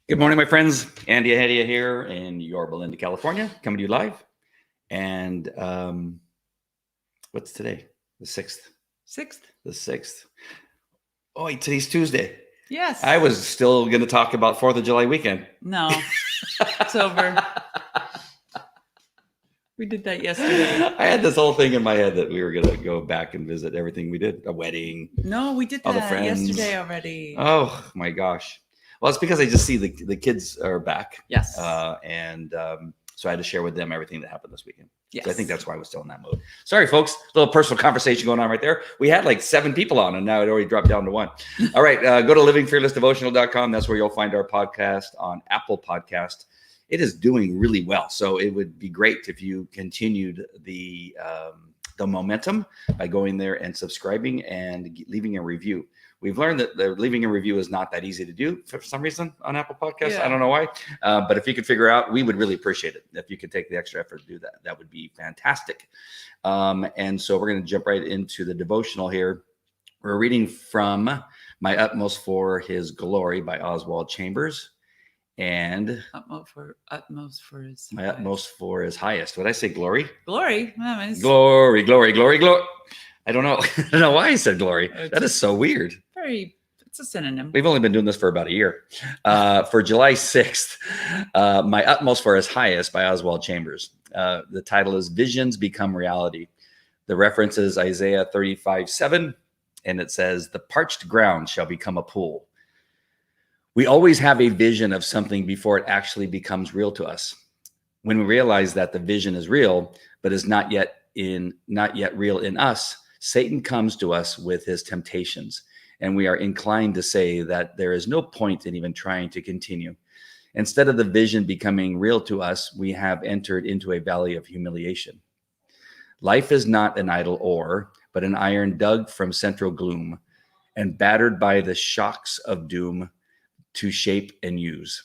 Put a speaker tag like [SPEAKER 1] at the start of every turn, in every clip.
[SPEAKER 1] Good morning, my friends. Andy Ahedia here in Yorba Linda, California, coming to you live. And what's today? The 6th.
[SPEAKER 2] 6th?
[SPEAKER 1] The 6th. Oh, wait, today's Tuesday.
[SPEAKER 2] Yes.
[SPEAKER 1] I was still going to talk about 4th of July weekend.
[SPEAKER 2] No, it's over. We did that yesterday.
[SPEAKER 1] I had this whole thing in my head that we were going to go back and visit everything we did. A wedding.
[SPEAKER 2] No, we did
[SPEAKER 1] all the
[SPEAKER 2] that
[SPEAKER 1] friends.
[SPEAKER 2] yesterday already.
[SPEAKER 1] Oh, my gosh. Well, it's because I just see the kids are back.
[SPEAKER 2] Yes.
[SPEAKER 1] So I had to share with them everything that happened this weekend.
[SPEAKER 2] Yes.
[SPEAKER 1] So I think that's why I was still in that mode. Sorry, folks. A little personal conversation going on right there. We had like 7 people on, and now it already dropped down to 1. All right. Go to livingfearlessdevotional.com. That's where you'll find our podcast on Apple Podcast. It is doing really well. So it would be great if you continued the momentum by going there and subscribing and leaving a review. We've learned that leaving a review is not that easy to do for some reason on Apple Podcasts.
[SPEAKER 2] Yeah.
[SPEAKER 1] I don't know why. But if you could figure out, we would really appreciate it. If you could take the extra effort to do that, that would be fantastic. And so we're going to jump right into the devotional here. We're reading from My Utmost for His Glory by Oswald Chambers. And
[SPEAKER 2] utmost for his
[SPEAKER 1] My Utmost for His Highest. What did I say? Glory?
[SPEAKER 2] Glory.
[SPEAKER 1] Glory, glory, glory, glory. I don't know. I don't know why I said glory. That is so weird.
[SPEAKER 2] It's a synonym.
[SPEAKER 1] We've only been doing this for about a year. For July 6th, My Utmost for His Highest by Oswald Chambers. The title is Visions Become Reality. The reference is Isaiah 35:7, and it says, "The parched ground shall become a pool." We always have a vision of something before it actually becomes real to us. When we realize that the vision is real, but is not yet real in us, Satan comes to us with his temptations, and we are inclined to say that there is no point in even trying to continue. Instead of the vision becoming real to us, we have entered into a valley of humiliation. Life is not an idle ore, but an iron dug from central gloom and battered by the shocks of doom to shape and use.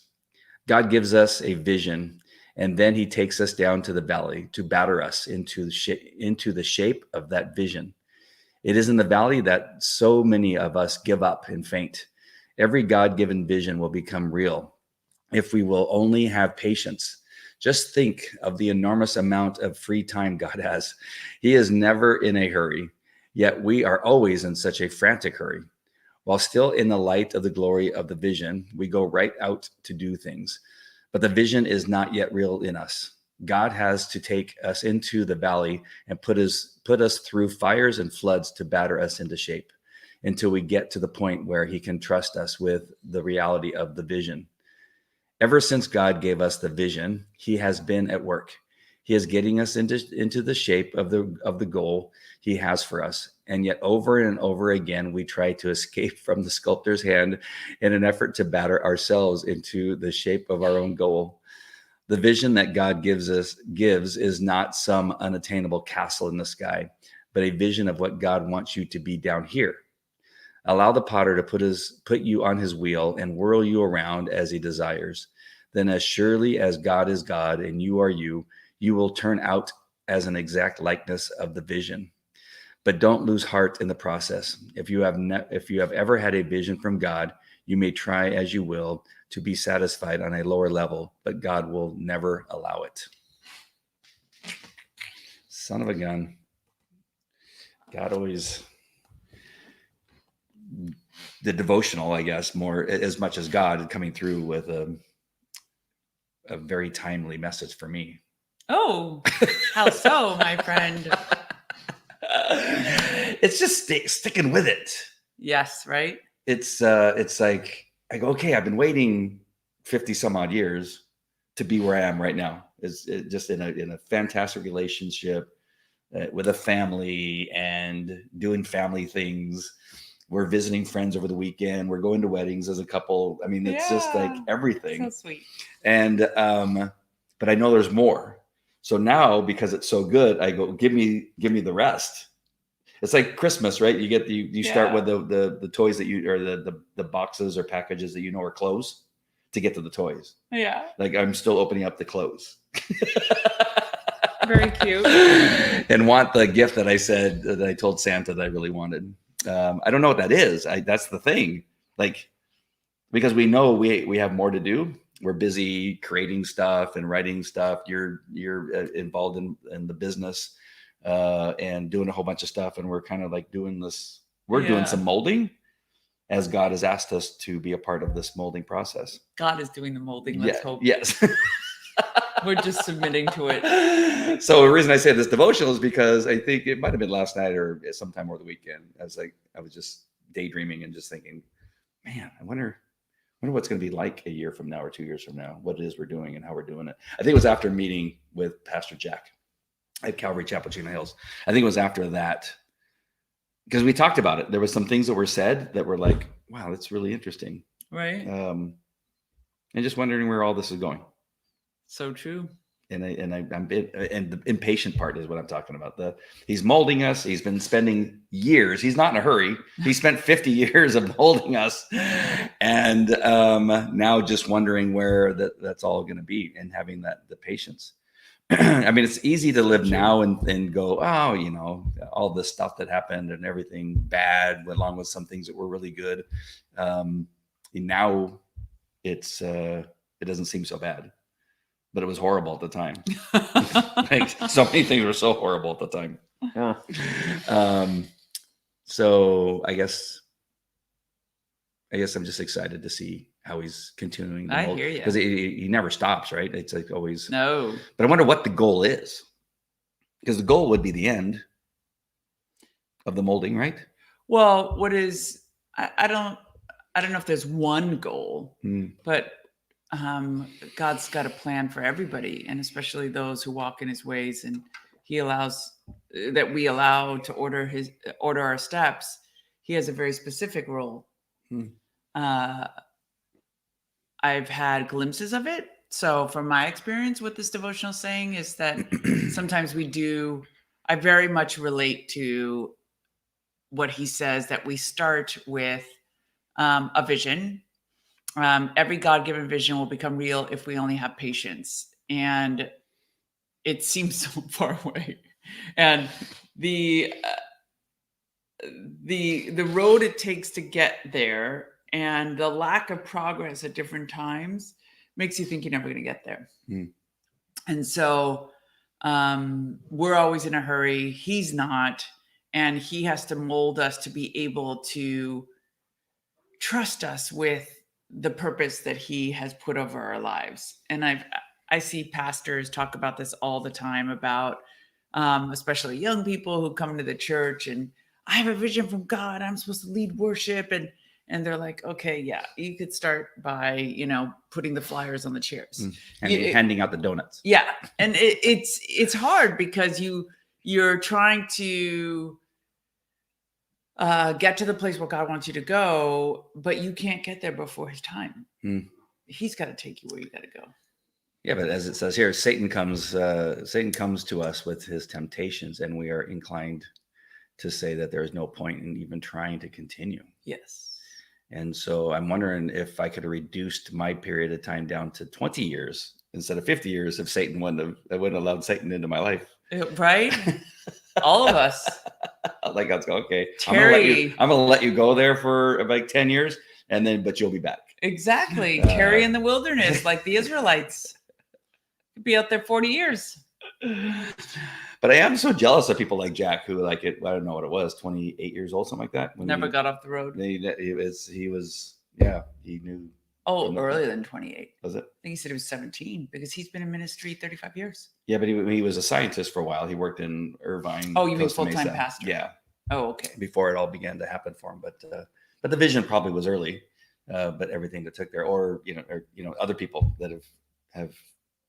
[SPEAKER 1] God gives us a vision, and then he takes us down to the valley to batter us into the shape of that vision. It is in the valley that so many of us give up and faint. Every God-given vision will become real if we will only have patience. Just think of the enormous amount of free time God has. He is never in a hurry, yet we are always in such a frantic hurry. While still in the light of the glory of the vision, we go right out to do things. But the vision is not yet real in us. God has to take us into the valley and put us through fires and floods to batter us into shape until we get to the point where he can trust us with the reality of the vision. Ever since God gave us the vision, he has been at work. He is getting us into the shape of the goal he has for us. And yet over and over again, we try to escape from the sculptor's hand in an effort to batter ourselves into the shape of our own goal. The vision that God gives is not some unattainable castle in the sky, but a vision of what God wants you to be down here. Allow the potter to put you on his wheel and whirl you around as he desires. Then as surely as God is God and you are you will turn out as an exact likeness of the vision. But don't lose heart in the process. If you have ever had a vision from God, you may try as you will to be satisfied on a lower level, but God will never allow it. Son of a gun. God always, the devotional, I guess, more as much as God coming through with a very timely message for me.
[SPEAKER 2] Oh, how so, my friend?
[SPEAKER 1] It's just sticking with it.
[SPEAKER 2] Yes, right?
[SPEAKER 1] It's like I go, okay, I've been waiting 50 some odd years to be where I am right now. It's just in a fantastic relationship with a family and doing family things. We're visiting friends over the weekend. We're going to weddings as a couple. I mean, it's just like everything.
[SPEAKER 2] So sweet.
[SPEAKER 1] And but I know there's more. So now, because it's so good, I go, give me the rest. It's like Christmas, right? You start with the toys that you, or the boxes or packages that you know are clothes to get to the toys.
[SPEAKER 2] Yeah.
[SPEAKER 1] Like I'm still opening up the clothes.
[SPEAKER 2] Very cute.
[SPEAKER 1] And want the gift that I told Santa that I really wanted. I don't know what that is. That's the thing. Like because we know we have more to do. We're busy creating stuff and writing stuff. You're involved in the business and doing a whole bunch of stuff, and we're kind of like doing this. We're doing
[SPEAKER 2] Yeah.
[SPEAKER 1] some molding, as God has asked us to be a part of this molding process.
[SPEAKER 2] God is doing the molding. Let's hope.
[SPEAKER 1] Yes.
[SPEAKER 2] We're just submitting to it.
[SPEAKER 1] So the reason I say this devotional is because I think it might have been last night or sometime over the weekend. I was just daydreaming and just thinking, man, I wonder what's going to be like a year from now or 2 years from now, what it is we're doing and how we're doing it. I think it was after a meeting with Pastor Jack at Calvary Chapel, Chino Hills. I think it was after that, because we talked about it. There was some things that were said that were like, wow, that's really interesting.
[SPEAKER 2] Right.
[SPEAKER 1] And just wondering where all this is going.
[SPEAKER 2] So true.
[SPEAKER 1] And the impatient part is what I'm talking about. He's molding us. He's been spending years. He's not in a hurry. He spent 50 years of molding us, and now just wondering where that's all going to be, and having the patience. I mean, it's easy to live now and go, oh, you know, all this stuff that happened and everything bad, along with some things that were really good. Now it doesn't seem so bad. But it was horrible at the time. Like, so many things were so horrible at the time. So I guess I'm just excited to see how he's continuing to
[SPEAKER 2] I
[SPEAKER 1] mold,
[SPEAKER 2] hear you.
[SPEAKER 1] because he never stops, right? It's like always.
[SPEAKER 2] No.
[SPEAKER 1] But I wonder what the goal is, because the goal would be the end of the molding, right?
[SPEAKER 2] Well, I don't know if there's one goal, but God's got a plan for everybody, and especially those who walk in his ways, and he allows that we allow to order our steps. He has a very specific role. I've had glimpses of it. So from my experience, what this devotional saying is that sometimes I very much relate to what he says, that we start with a vision. Every God-given vision will become real if we only have patience. And it seems so far away. And the road it takes to get there, and the lack of progress at different times, makes you think you're never going to get there. And so we're always in a hurry. He's not. And he has to mold us to be able to trust us with the purpose that he has put over our lives. And I see pastors talk about this all the time, about especially young people who come to the church and, I have a vision from God. I'm supposed to lead worship. And they're like, okay, yeah, you could start by, putting the flyers on the chairs.
[SPEAKER 1] Handing out the donuts.
[SPEAKER 2] Yeah. And it's hard because you're trying to get to the place where God wants you to go, but you can't get there before his time. He's got to take you where you got to go.
[SPEAKER 1] Yeah, but as it says here, Satan comes to us with his temptations, and we are inclined to say that there is no point in even trying to continue.
[SPEAKER 2] Yes.
[SPEAKER 1] And so I'm wondering if I could have reduced my period of time down to 20 years instead of 50 years if I wouldn't have allowed Satan into my life.
[SPEAKER 2] Right? All of us.
[SPEAKER 1] Like, God's go, okay,
[SPEAKER 2] Terry.
[SPEAKER 1] I'm gonna let you go there for like 10 years, but you'll be back.
[SPEAKER 2] Exactly. Terry in the wilderness, like the Israelites. Could be out there 40 years.
[SPEAKER 1] But I am so jealous of people like Jack, who I don't know what it was, 28 years old, something like that.
[SPEAKER 2] Never got off the road.
[SPEAKER 1] He knew.
[SPEAKER 2] Oh, earlier than 28.
[SPEAKER 1] Was it?
[SPEAKER 2] I think he said he was 17 because he's been in ministry 35 years.
[SPEAKER 1] Yeah, but he was a scientist for a while. He worked in Irvine.
[SPEAKER 2] Oh, you mean
[SPEAKER 1] Costa
[SPEAKER 2] full-time
[SPEAKER 1] Mesa.
[SPEAKER 2] pastor?
[SPEAKER 1] Yeah.
[SPEAKER 2] Oh, okay.
[SPEAKER 1] Before it all began to happen for him. But the vision probably was early. But everything that took there, or other people that have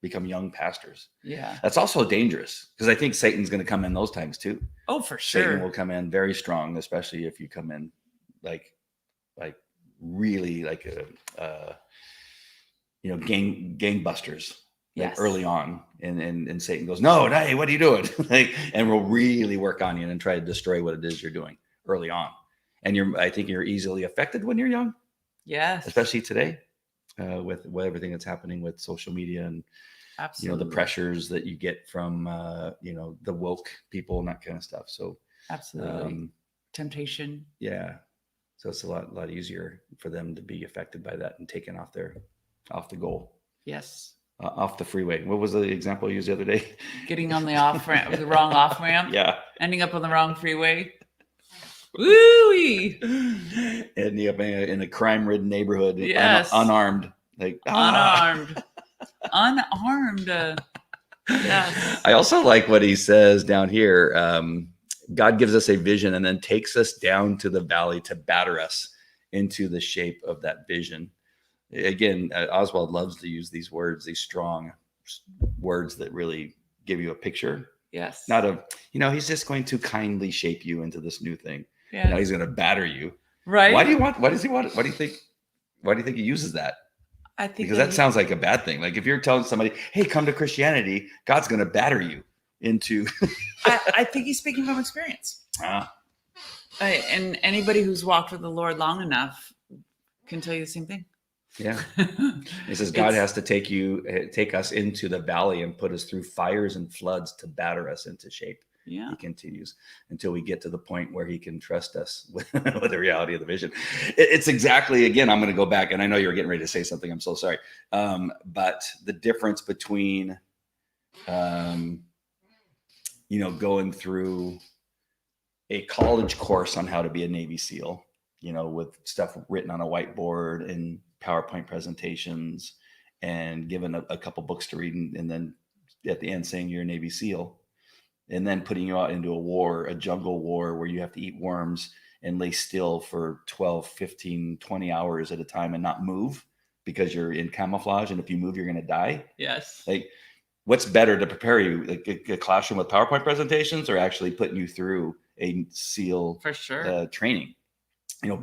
[SPEAKER 1] become young pastors.
[SPEAKER 2] Yeah.
[SPEAKER 1] That's also dangerous, because I think Satan's going to come in those times too.
[SPEAKER 2] Oh, for sure.
[SPEAKER 1] Satan will come in very strong, especially if you come in like really like gangbusters.
[SPEAKER 2] Yes.
[SPEAKER 1] Early on, and Satan goes, no, hey, what are you doing? And we'll really work on you and try to destroy what it is you're doing early on. And I think you're easily affected when you're young.
[SPEAKER 2] Yes.
[SPEAKER 1] Especially today, with everything that's happening with social media and
[SPEAKER 2] absolutely
[SPEAKER 1] the pressures that you get from the woke people and that kind of stuff. So
[SPEAKER 2] absolutely temptation.
[SPEAKER 1] Yeah. So it's a lot easier for them to be affected by that and taken off the goal,
[SPEAKER 2] Yes.
[SPEAKER 1] off the freeway. What was the example you used the other day?
[SPEAKER 2] Getting on the off ramp, the wrong off ramp.
[SPEAKER 1] Yeah.
[SPEAKER 2] Ending up on the wrong freeway. Woo-wee.
[SPEAKER 1] Ending up in a crime-ridden neighborhood,
[SPEAKER 2] Yes.
[SPEAKER 1] unarmed, like
[SPEAKER 2] Unarmed. Yes.
[SPEAKER 1] I also like what he says down here. God gives us a vision and then takes us down to the valley to batter us into the shape of that vision. Again, Oswald loves to use these words, these strong words that really give you a picture.
[SPEAKER 2] Yes.
[SPEAKER 1] Not he's just going to kindly shape you into this new thing.
[SPEAKER 2] Yeah.
[SPEAKER 1] Now he's going to batter you.
[SPEAKER 2] Right.
[SPEAKER 1] Why does he want it? Why do you think he uses that?
[SPEAKER 2] I think
[SPEAKER 1] Because that sounds like a bad thing. Like if you're telling somebody, hey, come to Christianity, God's going to batter you into.
[SPEAKER 2] I think he's speaking from experience. And anybody who's walked with the Lord long enough can tell you the same thing.
[SPEAKER 1] Yeah. He says God has to take us into the valley and put us through fires and floods to batter us into shape.
[SPEAKER 2] Yeah.
[SPEAKER 1] He continues until we get to the point where he can trust us with the reality of the vision. It's exactly, again, I'm going to go back, and I know you were getting ready to say something. I'm so sorry. But the difference between, going through a college course on how to be a Navy SEAL, with stuff written on a whiteboard and PowerPoint presentations and given a couple books to read and then at the end saying you're a Navy SEAL, and then putting you out into a jungle war where you have to eat worms and lay still for 12, 15, 20 hours at a time and not move because you're in camouflage. And if you move, you're going to die.
[SPEAKER 2] Yes.
[SPEAKER 1] Like, what's better to prepare you, like a classroom with PowerPoint presentations or actually putting you through a SEAL
[SPEAKER 2] for sure
[SPEAKER 1] training?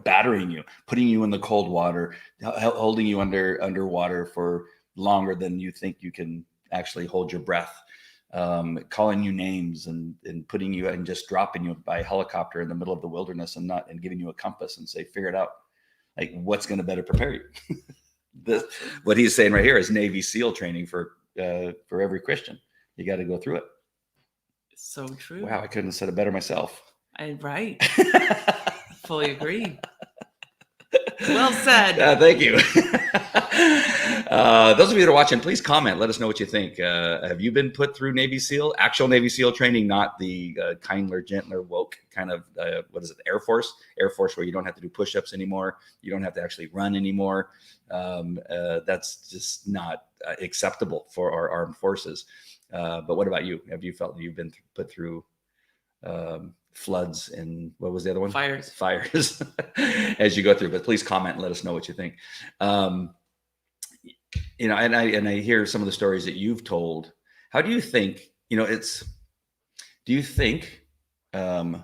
[SPEAKER 1] Battering you, putting you in the cold water, holding you underwater for longer than you think you can actually hold your breath, calling you names and putting you and just dropping you by helicopter in the middle of the wilderness and giving you a compass and say, figure it out. Like, what's going to better prepare you? What he's saying right here is Navy SEAL training for every Christian. You got to go through it.
[SPEAKER 2] So true.
[SPEAKER 1] Wow, I couldn't have said it better myself.
[SPEAKER 2] Right. Fully agree. Well said.
[SPEAKER 1] Thank you. Those of you that are watching, please comment. Let us know what you think. Have you been put through Navy SEAL, actual Navy SEAL training, not the kindler, gentler, woke kind of, Air Force where you don't have to do push-ups anymore. You don't have to actually run anymore. That's just not acceptable for our armed forces. But what about you? Have you felt you've been put through floods and what was the other one?
[SPEAKER 2] Fires
[SPEAKER 1] as you go through? But please comment and let us know what you think. And I hear some of the stories that you've told. How do you think, do you think the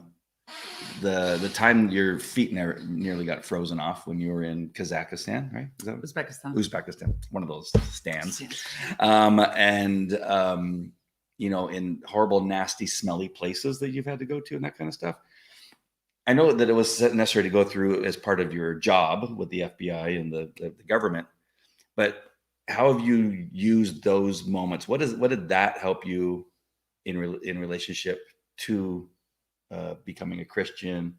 [SPEAKER 1] time your feet nearly got frozen off when you were in Kazakhstan, right? Is that Uzbekistan, one of those stands. In horrible, nasty, smelly places that you've had to go to and that kind of stuff. I know that it was necessary to go through as part of your job with the FBI and the government, but how have you used those moments? What did that help you in relationship to becoming a Christian?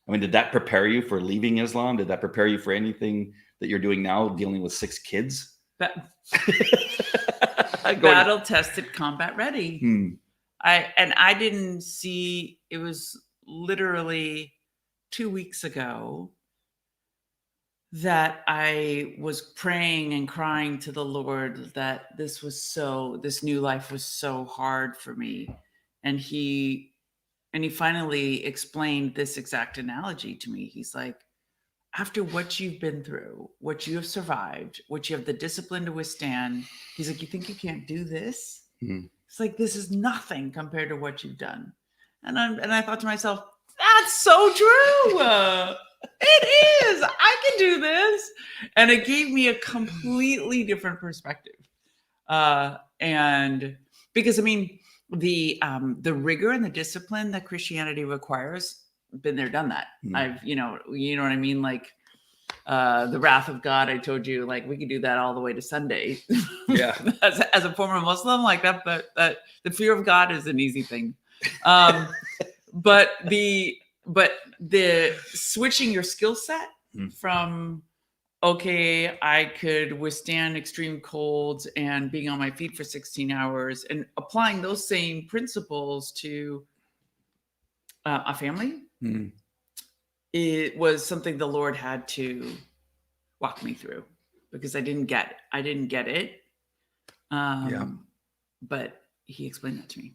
[SPEAKER 1] I mean, did that prepare you for leaving Islam? Did that prepare you for anything that you're doing now, dealing with 6 kids?
[SPEAKER 2] Battle tested, combat ready. I didn't see, it was literally 2 weeks ago that I was praying and crying to the Lord that this new life was so hard for me. And he finally explained this exact analogy to me. He's like, after what you've been through, what you have survived, what you have the discipline to withstand, he's like, you think you can't do this? It's like, this is nothing compared to what you've done. And I thought to myself, that's so true. It is. I can do this. And it gave me a completely different perspective. And because, I mean, the rigor and the discipline that Christianity requires, been there, done that. I've, you know what I mean? Like, the wrath of God, I told you, like, we could do that all the way to Sunday.
[SPEAKER 1] Yeah.
[SPEAKER 2] as a former Muslim, like that, but the fear of God is an easy thing. But but the switching your skill set from, okay, I could withstand extreme colds and being on my feet for 16 hours, and applying those same principles to a family, it was something the Lord had to walk me through, because I didn't get it. But he explained that to me.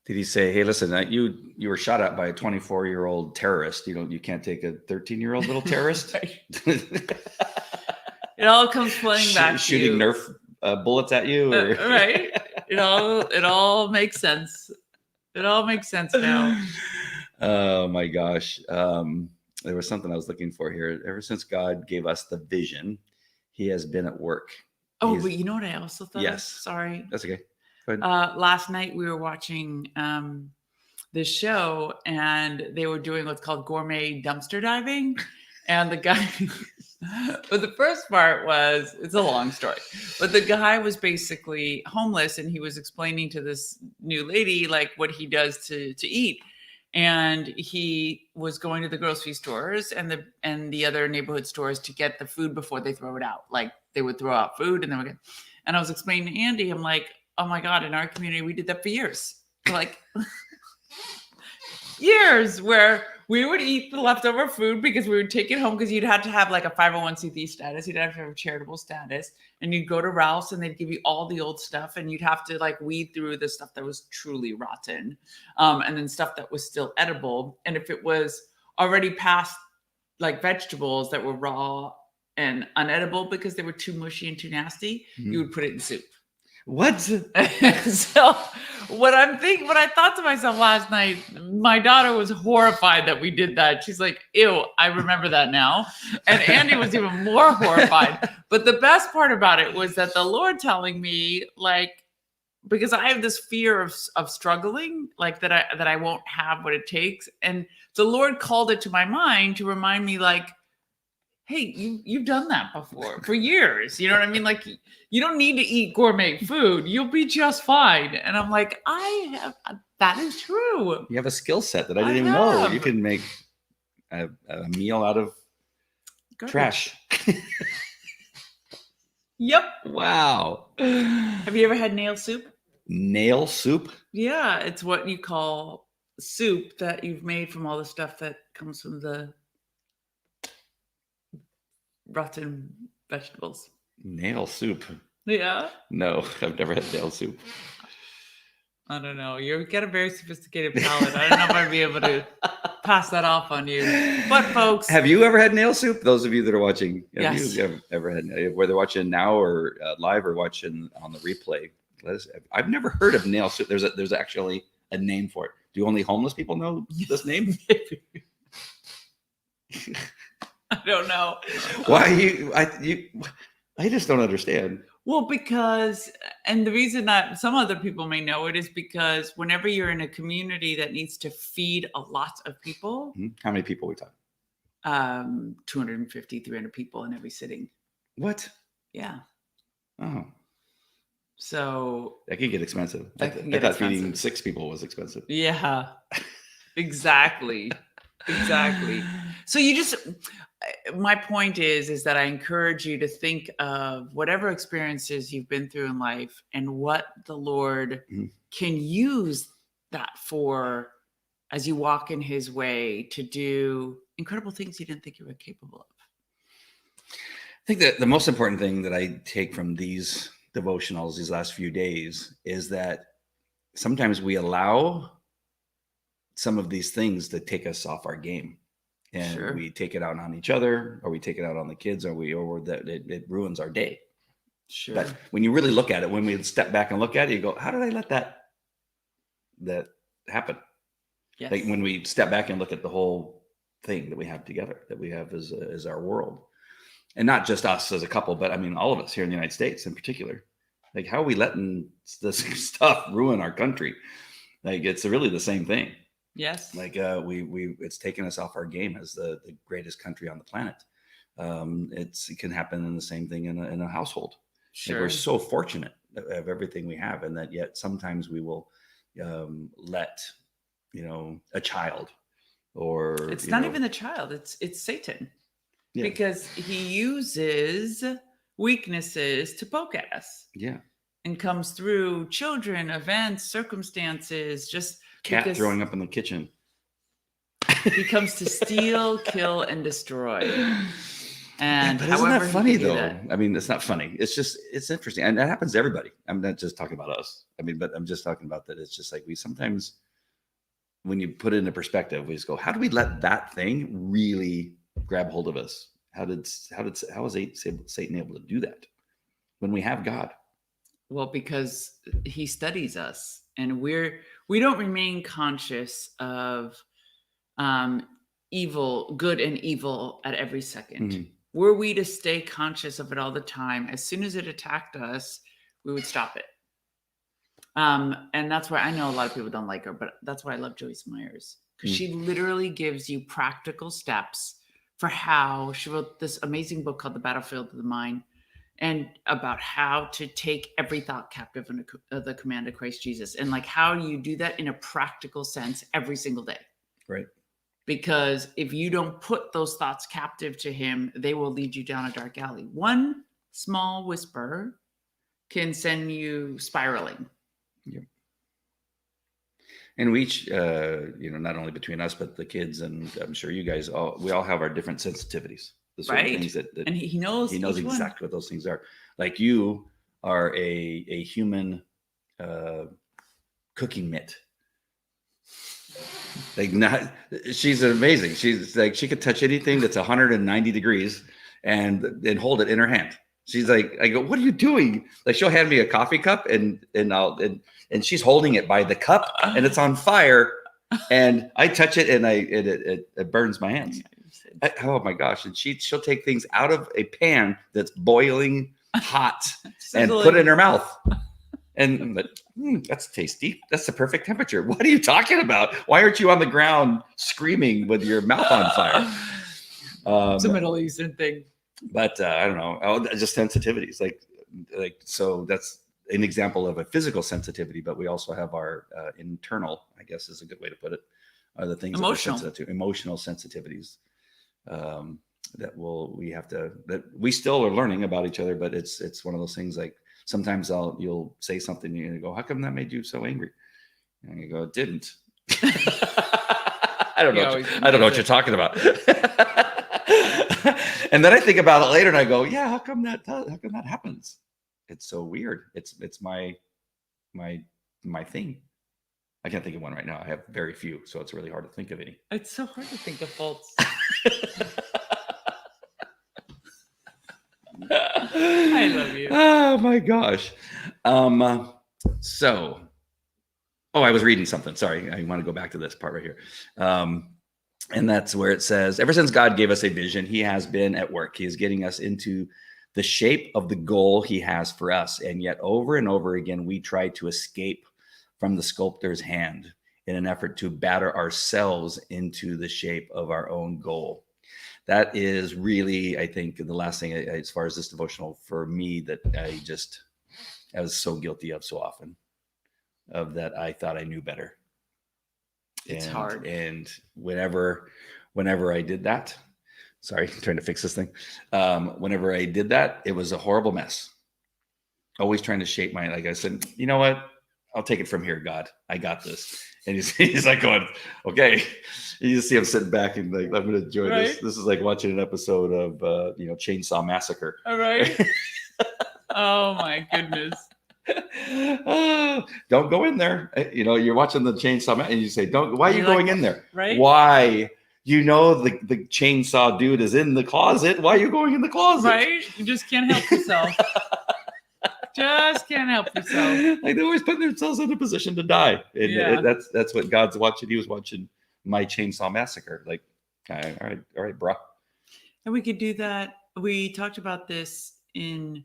[SPEAKER 1] Did he say, "Hey, listen, you were shot at by a 24-year-old terrorist. You can't take a 13-year-old little terrorist."
[SPEAKER 2] It all comes playing back
[SPEAKER 1] shooting
[SPEAKER 2] to you.
[SPEAKER 1] Nerf bullets at you, or?
[SPEAKER 2] Right? It all makes sense. It all makes sense now.
[SPEAKER 1] Oh my gosh. There was something I was looking for here. Ever since God gave us the vision, he has been at work.
[SPEAKER 2] Oh, but you know what I also thought?
[SPEAKER 1] Yes.
[SPEAKER 2] Sorry.
[SPEAKER 1] That's okay. Go ahead.
[SPEAKER 2] Last night we were watching this show, and they were doing what's called gourmet dumpster diving. And the guy, but the first part was, it's a long story, but the guy was basically homeless, and he was explaining to this new lady like what he does to eat. And he was going to the grocery stores and the other neighborhood stores to get the food before they throw it out. Like they would throw out food, and then and I was explaining to Andy, I'm like, oh my God, in our community, we did that for years. Like years, where we would eat the leftover food because we would take it home, because you'd have to have like a 501c3 status. You'd have to have a charitable status, and you'd go to Ralph's and they'd give you all the old stuff, and you'd have to like weed through the stuff that was truly rotten, and then stuff that was still edible. And if it was already past like vegetables that were raw and unedible because they were too mushy and too nasty, you would put it in soup.
[SPEAKER 1] What?
[SPEAKER 2] So what I thought to myself last night, my daughter was horrified that we did that. She's like, ew, I remember that now. And Andy was even more horrified. But the best part about it was that the Lord telling me, like, because I have this fear of struggling, like that I won't have what it takes. And the Lord called it to my mind to remind me, like, hey, you've done that before for years. You know what I mean? Like, you don't need to eat gourmet food. You'll be just fine. And I'm like, that is true.
[SPEAKER 1] You have a skill set that I didn't even know. You can make a meal out of trash.
[SPEAKER 2] Yep.
[SPEAKER 1] Wow.
[SPEAKER 2] Have you ever had nail soup?
[SPEAKER 1] Nail soup?
[SPEAKER 2] Yeah, it's what you call soup that you've made from all the stuff that comes from the rotten vegetables.
[SPEAKER 1] Nail soup?
[SPEAKER 2] Yeah.
[SPEAKER 1] No, I've never had nail soup.
[SPEAKER 2] I don't know. You've got a very sophisticated palate. I don't know if I'd be able to pass that off on you. But folks,
[SPEAKER 1] have you ever had nail soup? Those of you that are watching, have
[SPEAKER 2] yes.
[SPEAKER 1] you ever had, whether watching now or live or watching on the replay? I've never heard of nail soup. There's actually a name for it. Do only homeless people know this name?
[SPEAKER 2] I don't know.
[SPEAKER 1] Why I just don't understand.
[SPEAKER 2] Well, because, and the reason that some other people may know it is because whenever you're in a community that needs to feed a lot of people.
[SPEAKER 1] How many people are we talking?
[SPEAKER 2] 250, 300 people in every sitting.
[SPEAKER 1] What?
[SPEAKER 2] Yeah.
[SPEAKER 1] Oh.
[SPEAKER 2] So.
[SPEAKER 1] That could get expensive. I thought feeding 6 people was expensive.
[SPEAKER 2] Yeah. Exactly. Exactly. So my point is that I encourage you to think of whatever experiences you've been through in life and what the Lord can use that for as you walk in his way to do incredible things you didn't think you were capable of.
[SPEAKER 1] I think that the most important thing that I take from these devotionals these last few days is that sometimes we allow some of these things to take us off our game. And we take it out on each other, or we take it out on the kids, or it ruins our day.
[SPEAKER 2] Sure.
[SPEAKER 1] But when you really look at it, when we step back and look at it, you go, how did I let that happen?
[SPEAKER 2] Yes.
[SPEAKER 1] Like when we step back and look at the whole thing that we have together, that we have as our world, and not just us as a couple, but I mean, all of us here in the United States in particular, like how are we letting this stuff ruin our country? Like it's really the same thing.
[SPEAKER 2] Yes.
[SPEAKER 1] Like it's taken us off our game as the greatest country on the planet. It can happen in the same thing in a household.
[SPEAKER 2] Sure.
[SPEAKER 1] Like we're so fortunate of everything we have, and that yet sometimes we will let a child or
[SPEAKER 2] It's
[SPEAKER 1] you
[SPEAKER 2] not
[SPEAKER 1] know,
[SPEAKER 2] even the child, it's Satan.
[SPEAKER 1] Yeah.
[SPEAKER 2] Because he uses weaknesses to poke at us
[SPEAKER 1] yeah,
[SPEAKER 2] and comes through children, events, circumstances, just
[SPEAKER 1] cat
[SPEAKER 2] because
[SPEAKER 1] throwing up in the kitchen.
[SPEAKER 2] he comes to steal, kill, and destroy. And
[SPEAKER 1] but isn't that
[SPEAKER 2] however he
[SPEAKER 1] funny
[SPEAKER 2] can do
[SPEAKER 1] though?
[SPEAKER 2] that.
[SPEAKER 1] I mean, it's not funny. It's just it's interesting, and that happens to everybody. I'm not just talking about us. I mean, but I'm just talking about that. It's just like we sometimes, when you put it into perspective, we just go, "How do we let that thing really grab hold of us? How was Satan able to do that when we have God?"
[SPEAKER 2] Well, because he studies us, and we don't remain conscious of evil, good and evil at every second.
[SPEAKER 1] Mhm.
[SPEAKER 2] Were we to stay conscious of it all the time, as soon as it attacked us, we would stop it. And that's why I know a lot of people don't like her, but that's why I love Joyce Myers, because she literally gives you practical steps for how she wrote this amazing book called The Battlefield of the Mind, and about how to take every thought captive in the command of Christ Jesus, and like how you do that in a practical sense every single day.
[SPEAKER 1] Right.
[SPEAKER 2] Because if you don't put those thoughts captive to him, they will lead you down a dark alley. One small whisper can send you spiraling.
[SPEAKER 1] Yep. And we each, not only between us, but the kids, and I'm sure you guys we all have our different sensitivities. The certain
[SPEAKER 2] Right.
[SPEAKER 1] things that
[SPEAKER 2] And he knows
[SPEAKER 1] he knows
[SPEAKER 2] each one.
[SPEAKER 1] exactly what those things are. Like you are a human cooking mitt. Like she's amazing. She's like, she could touch anything that's 190 degrees and hold it in her hand. She's like, I go, what are you doing? Like she'll hand me a coffee cup and she's holding it by the cup and it's on fire and I touch it and it burns my hands. Oh my gosh. And she'll take things out of a pan that's boiling hot and put it in her mouth. And but that's tasty. That's the perfect temperature. What are you talking about? Why aren't you on the ground screaming with your mouth on fire?
[SPEAKER 2] It's a Middle Eastern thing.
[SPEAKER 1] But I don't know. Just sensitivities. Like so that's an example of a physical sensitivity. But we also have our internal, I guess is a good way to put it, are the things
[SPEAKER 2] Emotional.
[SPEAKER 1] that we're sensitive to. Emotional sensitivities. That we still are learning about each other. But it's one of those things like. Sometimes you'll say something and you go, how come that made you so angry? And you go, it didn't. I don't know what you're talking about. And then I think about it later and I go, yeah, how come that happens? It's so weird. It's my thing. I can't think of one right now. I have very few, so it's really hard to think of any.
[SPEAKER 2] It's so hard to think of faults. I love you.
[SPEAKER 1] Oh my gosh. So, I was reading something. Sorry, I want to go back to this part right here. And that's where it says, ever since God gave us a vision, he has been at work. He is getting us into the shape of the goal he has for us. And yet over and over again, we try to escape from the sculptor's hand in an effort to batter ourselves into the shape of our own goal. That is really, I think, the last thing as far as this devotional for me that I was so guilty of so often, of that I thought I knew better.
[SPEAKER 2] It's hard.
[SPEAKER 1] And whenever I did that, sorry, I'm trying to fix this thing. Whenever I did that, it was a horrible mess. Always trying to shape like I said, you know what? I'll take it from here, God. I got this. And he's like going, okay. You just see him sitting back and like, I'm going to enjoy this. This is like watching an episode of, Chainsaw Massacre.
[SPEAKER 2] All right. Oh my goodness.
[SPEAKER 1] Don't go in there. You're watching the Chainsaw and you say, why are you going in there?
[SPEAKER 2] Right.
[SPEAKER 1] Why? The chainsaw dude is in the closet. Why are you going in the closet?
[SPEAKER 2] Right. You just can't help yourself. Just can't help yourself.
[SPEAKER 1] Like they're always putting themselves in a position to die. And that's what God's watching. He was watching my Chainsaw Massacre. Like, all right, bro.
[SPEAKER 2] And we could do that. We talked about this in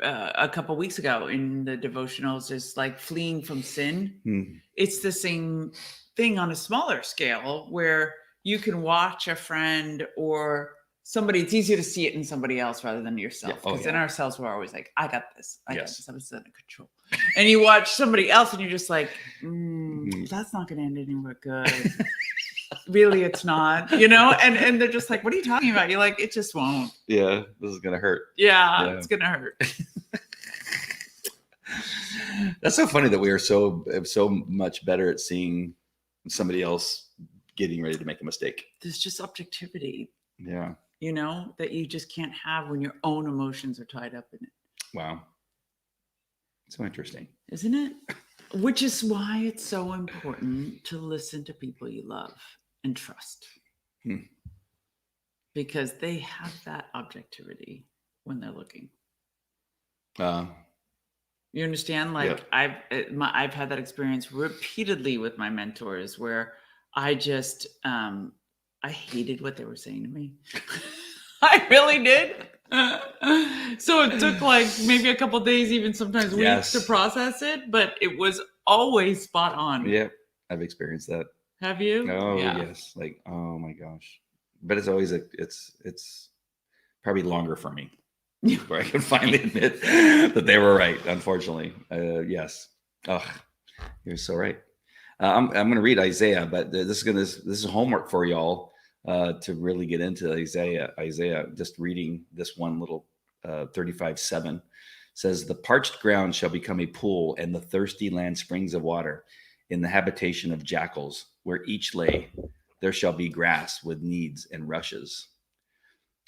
[SPEAKER 2] a couple weeks ago in the devotionals, is like fleeing from sin. It's the same thing on a smaller scale where you can watch a friend or somebody. It's easier to see it in somebody else rather than yourself. Because in ourselves, we're always like, I got this. I got this. I'm under control. And you watch somebody else and you're just like, that's not going to end anywhere good. really it's not, and they're just like, what are you talking about? You're like, it just won't.
[SPEAKER 1] Yeah, this is gonna hurt.
[SPEAKER 2] Yeah.
[SPEAKER 1] Yeah.
[SPEAKER 2] It's gonna hurt.
[SPEAKER 1] That's so funny that we are so much better at seeing somebody else getting ready to make a mistake.
[SPEAKER 2] There's just objectivity,
[SPEAKER 1] Yeah.
[SPEAKER 2] that you just can't have when your own emotions are tied up in it.
[SPEAKER 1] Wow. So interesting.
[SPEAKER 2] Isn't it? Which is why it's so important to listen to people you love and trust. Because they have that objectivity when they're looking. You understand? Like,
[SPEAKER 1] yeah.
[SPEAKER 2] I've had that experience repeatedly with my mentors where I just I hated what they were saying to me. I really did. So it took like maybe a couple days, even sometimes weeks to process it, but it was always spot on.
[SPEAKER 1] Yeah, I've experienced that.
[SPEAKER 2] Have you?
[SPEAKER 1] Oh yes, like oh my gosh, but it's always it's probably longer for me where I can finally admit that they were right. Unfortunately, yes. Oh, you're so right. I'm going to read Isaiah, but this is homework for y'all to really get into Isaiah. Just reading this one little 35:7 says, "The parched ground shall become a pool, and the thirsty land springs of water. In the habitation of jackals, where each lay, there shall be grass with needs and rushes."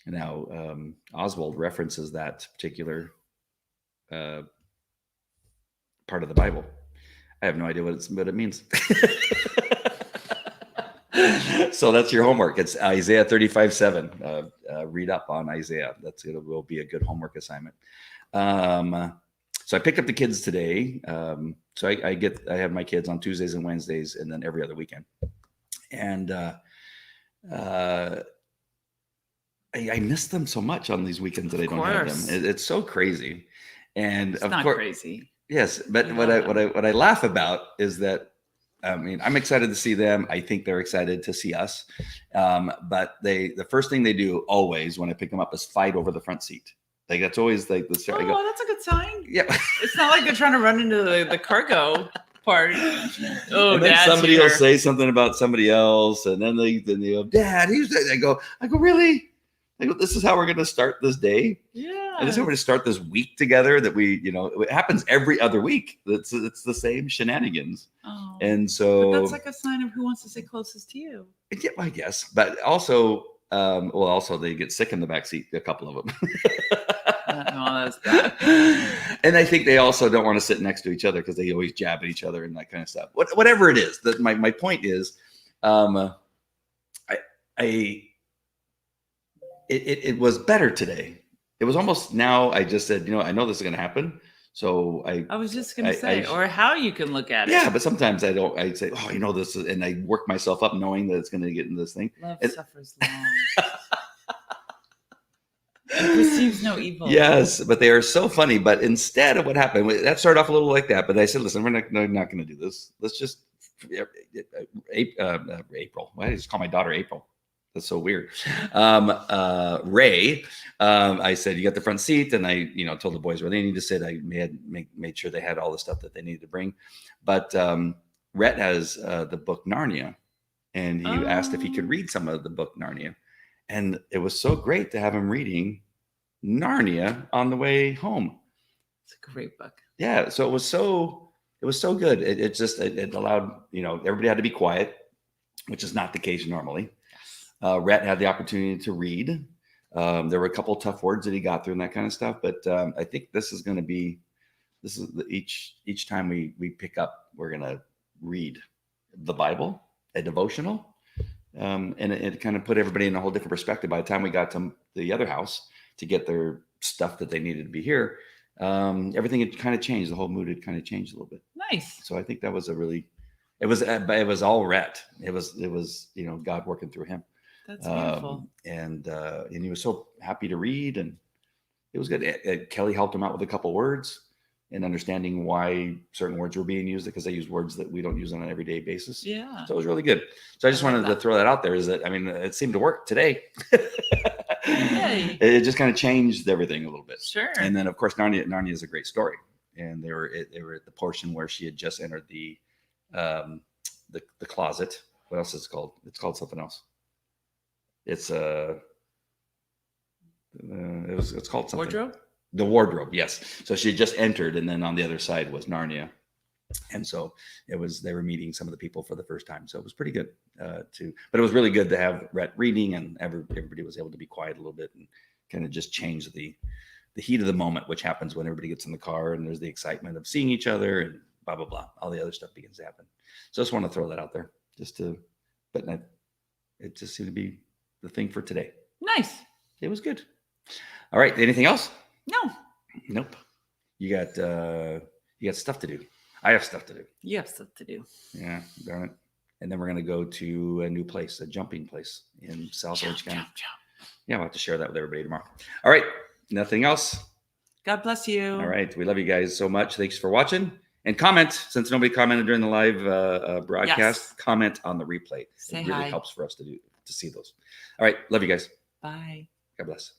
[SPEAKER 1] Now, Oswald references that particular part of the Bible. I have no idea what it means. So that's your homework. It's Isaiah 35:7. Read up on Isaiah. It will be a good homework assignment. So I picked up the kids today. So I have my kids on Tuesdays and Wednesdays, and then every other weekend. And I miss them so much on these weekends that I don't have them. It's so crazy. And
[SPEAKER 2] it's not crazy.
[SPEAKER 1] Yes, but what I laugh about is that, I mean, I'm excited to see them. I think they're excited to see us. But the first thing they do always when I pick them up is fight over the front seat. Like that's always like the start.
[SPEAKER 2] Oh, that's a good sign.
[SPEAKER 1] Yeah,
[SPEAKER 2] it's not like they're trying to run into the cargo part. Oh,
[SPEAKER 1] and then somebody will say something about somebody else, and then they go, "Dad, I go, really? I go, this is how we're going to start this day."
[SPEAKER 2] Yeah.
[SPEAKER 1] And this is how we're going to start this week together. That we, it happens every other week. It's the same shenanigans.
[SPEAKER 2] Oh,
[SPEAKER 1] and so
[SPEAKER 2] but that's like a sign of who wants to stay closest to you.
[SPEAKER 1] Yeah, I guess. But also, also they get sick in the back seat. A couple of them.
[SPEAKER 2] That's bad.
[SPEAKER 1] And I think they also don't want to sit next to each other because they always jab at each other and that kind of stuff. Whatever it is, that my point is, it was better today. It was almost now. I just said, I know this is going to happen. So I
[SPEAKER 2] was just going to say, or how you can look at it.
[SPEAKER 1] Yeah, but sometimes I don't. I say, this is, and I work myself up knowing that it's going to get in this thing.
[SPEAKER 2] Love suffers long. It receives no evil.
[SPEAKER 1] Yes, but they are so funny. But instead of what happened, that started off a little like that. But I said, listen, we're not going to do this. Let's just April. Why did I just call my daughter April? That's so weird. Ray, I said, you got the front seat. And I, told the boys where they need to sit. I made sure they had all the stuff that they needed to bring. But Rhett has the book Narnia. And he asked if he could read some of the book Narnia. And it was so great to have him reading Narnia on the way home.
[SPEAKER 2] It's a great book.
[SPEAKER 1] Yeah. So it was so good. It allowed, everybody had to be quiet, which is not the case normally. Rhett had the opportunity to read. There were a couple of tough words that he got through and that kind of stuff. But I think each time we pick up, we're going to read the Bible, a devotional. And it kind of put everybody in a whole different perspective. By the time we got to the other house to get their stuff that they needed to be here, everything had kind of changed. The whole mood had kind of changed a little bit.
[SPEAKER 2] Nice.
[SPEAKER 1] So I think that was it was all Rhett. It was God working through him.
[SPEAKER 2] That's beautiful.
[SPEAKER 1] And he was so happy to read, and it was good. Kelly helped him out with a couple words and understanding why certain words were being used, because they use words that we don't use on an everyday basis.
[SPEAKER 2] Yeah.
[SPEAKER 1] So it was really good. So I just wanted to throw that out there, is that, it seemed to work today.
[SPEAKER 2] Yay.
[SPEAKER 1] It just kind of changed everything a little bit.
[SPEAKER 2] Sure.
[SPEAKER 1] And then of course, Narnia is a great story. And they were at the portion where she had just entered the closet what else is it called? It's called something else. It's it's called something.
[SPEAKER 2] Wardrobe?
[SPEAKER 1] The wardrobe, yes. So she had just entered, and then on the other side was Narnia, and so they were meeting some of the people for the first time. So it was pretty good but it was really good to have Rhett reading, and everybody was able to be quiet a little bit and kind of just change the heat of the moment, which happens when everybody gets in the car and there's the excitement of seeing each other and blah blah blah. All the other stuff begins to happen. So I just want to throw that out there, but it just seemed to be the thing for today.
[SPEAKER 2] Nice.
[SPEAKER 1] It was good. All right. Anything else?
[SPEAKER 2] No.
[SPEAKER 1] Nope. You got stuff to do. I have stuff to do.
[SPEAKER 2] You have stuff to do.
[SPEAKER 1] Yeah, darn it. And then we're gonna go to a new place, a jumping place in South Orange County. Yeah, we'll have to share that with everybody tomorrow. All right. Nothing else.
[SPEAKER 2] God bless you.
[SPEAKER 1] All right. We love you guys so much. Thanks for watching. And comment, since nobody commented during the live broadcast,
[SPEAKER 2] Yes.
[SPEAKER 1] comment on the replay.
[SPEAKER 2] Say
[SPEAKER 1] it really
[SPEAKER 2] hi.
[SPEAKER 1] helps for us to see those. All right. Love you guys.
[SPEAKER 2] Bye.
[SPEAKER 1] God bless.